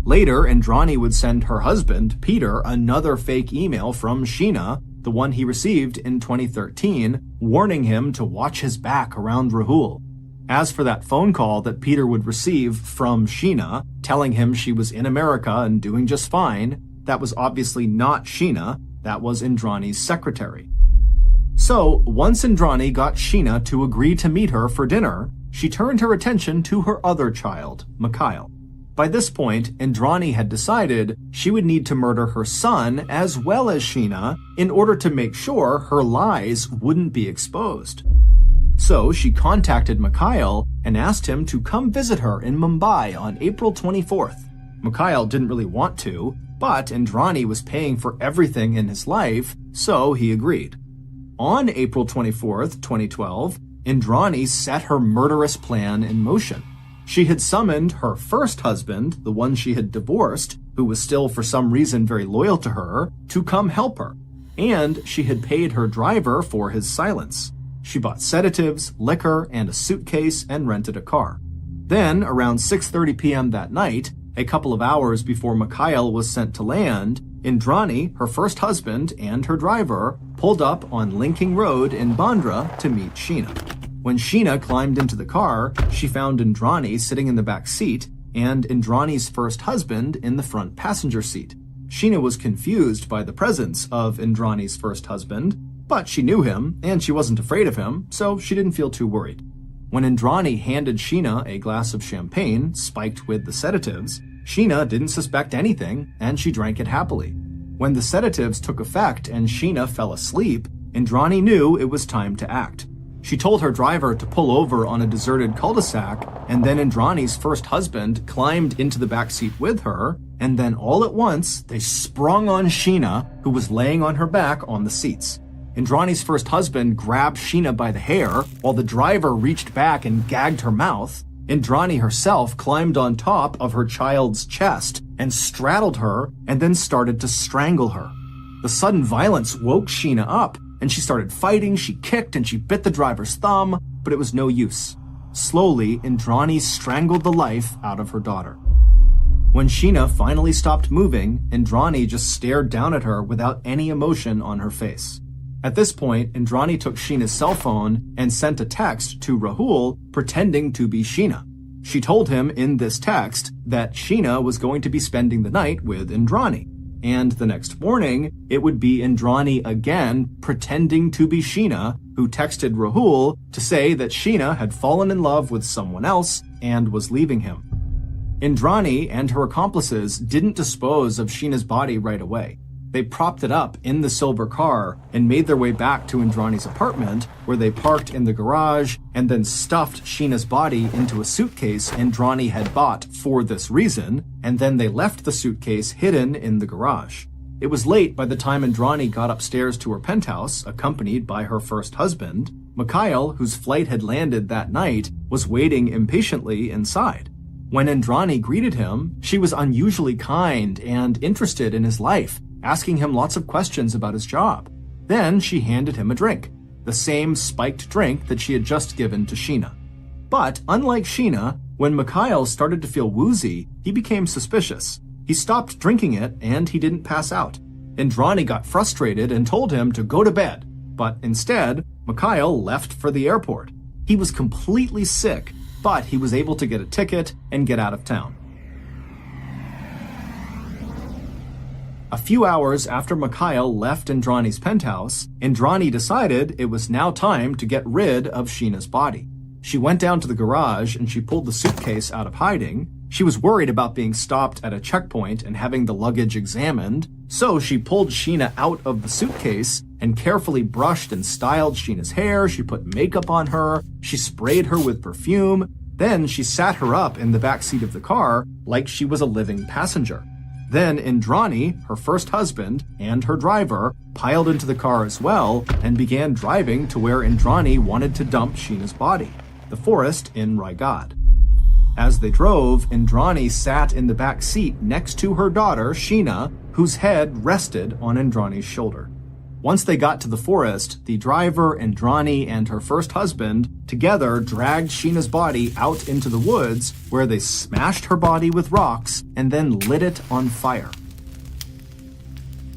Later, Indrani would send her husband, Peter, another fake email from Sheena, the one he received in 2013, warning him to watch his back around Rahul. As for that phone call that Peter would receive from Sheena, telling him she was in America and doing just fine, that was obviously not Sheena, that was Indrani's secretary. So, once Indrani got Sheena to agree to meet her for dinner, she turned her attention to her other child, Mikhail. By this point, Indrani had decided she would need to murder her son as well as Sheena in order to make sure her lies wouldn't be exposed. So she contacted Mikhail and asked him to come visit her in Mumbai on April 24th. Mikhail didn't really want to, but Indrani was paying for everything in his life, so he agreed. On April 24th, 2012, Indrani set her murderous plan in motion. She had summoned her first husband, the one she had divorced, who was still for some reason very loyal to her, to come help her. And she had paid her driver for his silence. She bought sedatives, liquor, and a suitcase and rented a car. Then, around 6:30 p.m. that night, a couple of hours before Mikhail was sent to land, Indrani, her first husband, and her driver pulled up on Linking Road in Bandra to meet Sheena. When Sheena climbed into the car, she found Indrani sitting in the back seat and Indrani's first husband in the front passenger seat. Sheena was confused by the presence of Indrani's first husband, but she knew him and she wasn't afraid of him, so she didn't feel too worried. When Indrani handed Sheena a glass of champagne spiked with the sedatives, Sheena didn't suspect anything and she drank it happily. When the sedatives took effect and Sheena fell asleep, Indrani knew it was time to act. She told her driver to pull over on a deserted cul-de-sac, and then Indrani's first husband climbed into the back seat with her, and then all at once, they sprung on Sheena, who was laying on her back on the seats. Indrani's first husband grabbed Sheena by the hair, while the driver reached back and gagged her mouth. Indrani herself climbed on top of her child's chest and straddled her, and then started to strangle her. The sudden violence woke Sheena up, and she started fighting. She kicked and she bit the driver's thumb, but it was no use. Slowly, Indrani strangled the life out of her daughter. When Sheena finally stopped moving, Indrani just stared down at her without any emotion on her face. At this point, Indrani took Sheena's cell phone and sent a text to Rahul pretending to be Sheena. She told him in this text that Sheena was going to be spending the night with Indrani. And the next morning, it would be Indrani again pretending to be Sheena, who texted Rahul to say that Sheena had fallen in love with someone else and was leaving him. Indrani and her accomplices didn't dispose of Sheena's body right away. They propped it up in the silver car and made their way back to Indrani's apartment, where they parked in the garage and then stuffed Sheena's body into a suitcase Indrani had bought for this reason, and then they left the suitcase hidden in the garage. It was late by the time Indrani got upstairs to her penthouse, accompanied by her first husband. Mikhail, whose flight had landed that night, was waiting impatiently inside. When Indrani greeted him, she was unusually kind and interested in his life, asking him lots of questions about his job. Then she handed him a drink, the same spiked drink that she had just given to Sheena. But unlike Sheena, when Mikhail started to feel woozy, he became suspicious. He stopped drinking it and he didn't pass out. Indrani got frustrated and told him to go to bed, but instead, Mikhail left for the airport. He was completely sick, but he was able to get a ticket and get out of town. A few hours after Mikhail left Indrani's penthouse, Indrani decided it was now time to get rid of Sheena's body. She went down to the garage and she pulled the suitcase out of hiding. She was worried about being stopped at a checkpoint and having the luggage examined, so she pulled Sheena out of the suitcase and carefully brushed and styled Sheena's hair. She put makeup on her, she sprayed her with perfume, then she sat her up in the back seat of the car like she was a living passenger. Then Indrani, her first husband, and her driver piled into the car as well and began driving to where Indrani wanted to dump Sheena's body, the forest in Raigad. As they drove, Indrani sat in the back seat next to her daughter, Sheena, whose head rested on Indrani's shoulder. Once they got to the forest, the driver, Indrani, and her first husband together dragged Sheena's body out into the woods, where they smashed her body with rocks and then lit it on fire.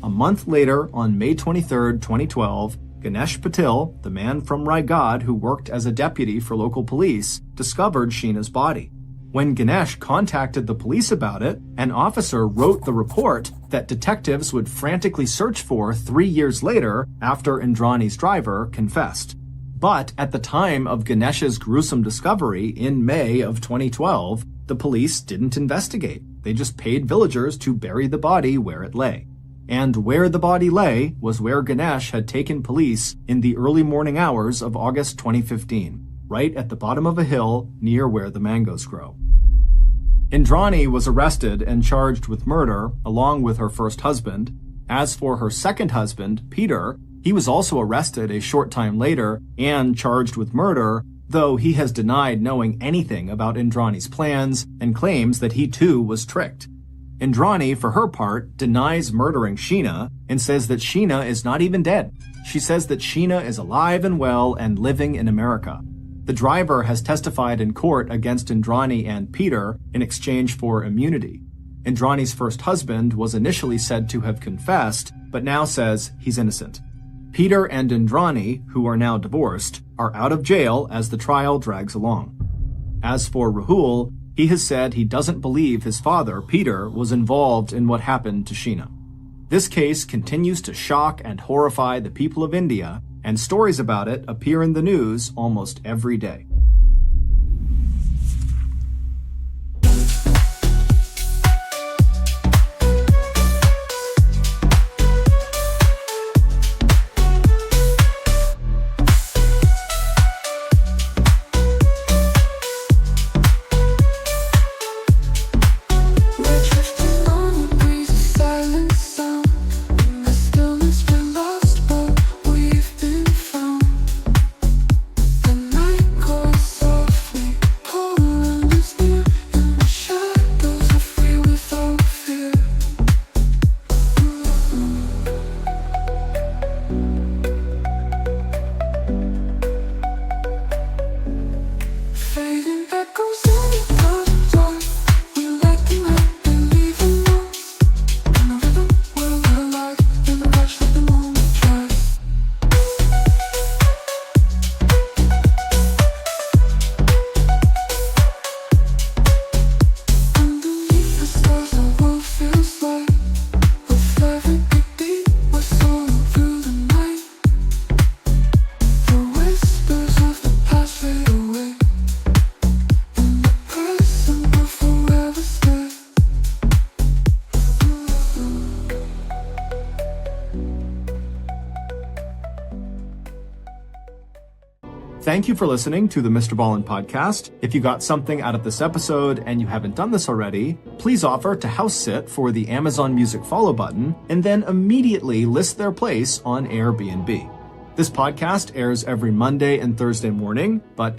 A month later, on May 23, 2012, Ganesh Patil, the man from Raigad who worked as a deputy for local police, discovered Sheena's body. When Ganesh contacted the police about it, an officer wrote the report that detectives would frantically search for 3 years later after Indrani's driver confessed. But at the time of Ganesh's gruesome discovery in May of 2012, the police didn't investigate. They just paid villagers to bury the body where it lay. And where the body lay was where Ganesh had taken police in the early morning hours of August 2015. Right at the bottom of a hill near where the mangoes grow. Indrani was arrested and charged with murder, along with her first husband. As for her second husband, Peter, he was also arrested a short time later and charged with murder, though he has denied knowing anything about Indrani's plans and claims that he too was tricked. Indrani, for her part, denies murdering Sheena and says that Sheena is not even dead. She says that Sheena is alive and well and living in America. The driver has testified in court against Indrani and Peter in exchange for immunity. Indrani's first husband was initially said to have confessed, but now says he's innocent. Peter and Indrani, who are now divorced, are out of jail as the trial drags along. As for Rahul, he has said he doesn't believe his father, Peter, was involved in what happened to Sheena. This case continues to shock and horrify the people of India, and stories about it appear in the news almost every day. Thank you for listening to the MrBallen podcast. If you got something out of this episode and you haven't done this already, please offer to house sit for the Amazon Music follow button and then immediately list their place on Airbnb. This podcast airs every Monday and Thursday morning, but